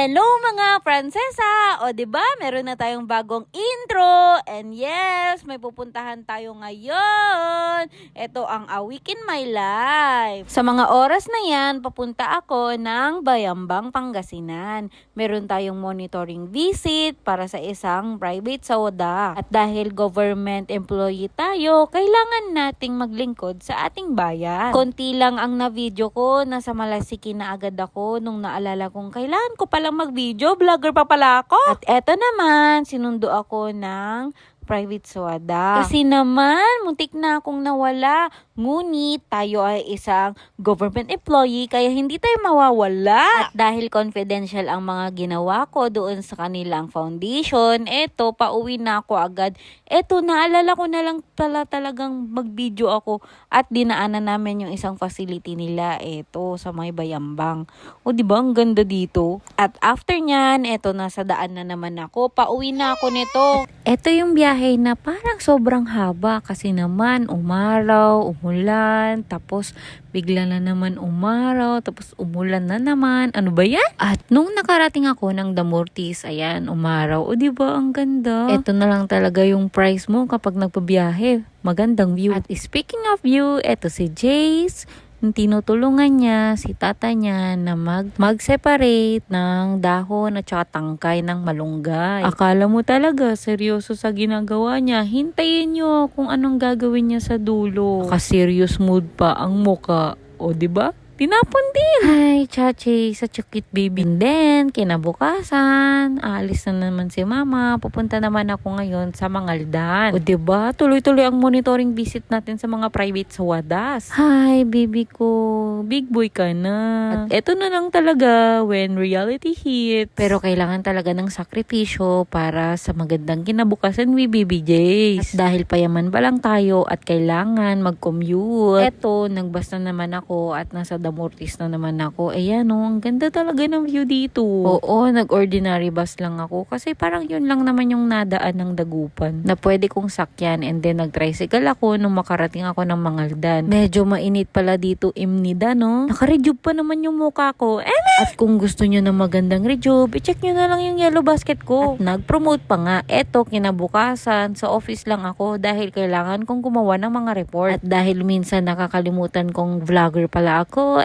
Hello mga prinsesa! O 'di ba? Meron na tayong bagong intro. And yes, may pupuntahan tayo ngayon. Ito ang A Week in My Life. Sa mga oras na 'yan, papunta ako ng Bayambang, Pangasinan. Meron tayong monitoring visit para sa isang private soda. At dahil government employee tayo, kailangan nating maglingkod sa ating bayan. Konti lang ang na-video ko, nasa Malasiki na agad ako nung naalala kong kailangan ko palang mag-video, vlogger pa pala ako. At eto naman, sinundo ako ng private soda. Kasi naman, muntik na akong nawala. Ngunit tayo ay isang government employee kaya hindi tayo mawawala. At dahil confidential ang mga ginawa ko doon sa kanilang foundation, eto, pauwi na ako agad. Eto, naalala ko na lang pala talagang mag-video ako at dinaanan namin yung isang facility nila. Eto, sa may Bayambang. O diba, ang ganda dito. At after nyan, eto, nasa daan na naman ako. Pauwi na ako nito. Eto yung biyahe na parang sobrang haba kasi naman umaraw, umulan, tapos bigla na naman umaraw, tapos umulan na naman. Ano ba yan? At nung nakarating ako ng Damortis, ayan, umaraw. O diba, ang ganda. Eto na lang talaga yung price mo kapag nagpabiyahe. Magandang view. At speaking of view, eto si Jace. Tinutulungan niya si tata niya na mag-separate ng dahon at saka tangkay ng malunggay. Akala mo talaga seryoso sa ginagawa niya. Hintayin niyo kung anong gagawin niya sa dulo. Naka-serious mood pa ang muka. O diba? Tinapon din. Hi, Chachi, sa cute baby. And then, kinabukasan, aalis na naman si mama. Pupunta naman ako ngayon sa Mangaldan. O diba? Tuloy-tuloy ang monitoring visit natin sa mga private sodas. Hi, baby ko. Big boy ka na. At eto na lang talaga when reality hit. Pero kailangan talaga ng sakripisyo para sa magandang kinabukasan ni Baby Jace. At dahil payaman pa lang tayo at kailangan mag-commute. Eto, nagbasta naman ako at nasa Damortis na naman ako. Ayan o, ang ganda talaga ng view dito. Oo, nag-ordinary bus lang ako kasi parang yun lang naman yung nadaan ng Dagupan na pwede kong sakyan, and then nag-tricycle ako nung makarating ako ng Mangaldan. Medyo mainit pala dito imnida, no? Naka-rejuve pa naman yung mukha ko. At kung gusto nyo ng magandang rejuve, i-check nyo na lang yung yellow basket ko. At nag-promote pa nga. Eto, kinabukasan, sa office lang ako dahil kailangan kong gumawa ng mga report. At dahil minsan nakakalimutan kong vlogger pala ako,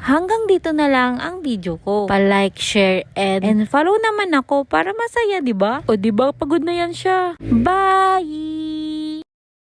hanggang dito na lang ang video ko. Pa-like, share, and follow naman ako para masaya, diba? O diba, pagod na yan siya. Bye!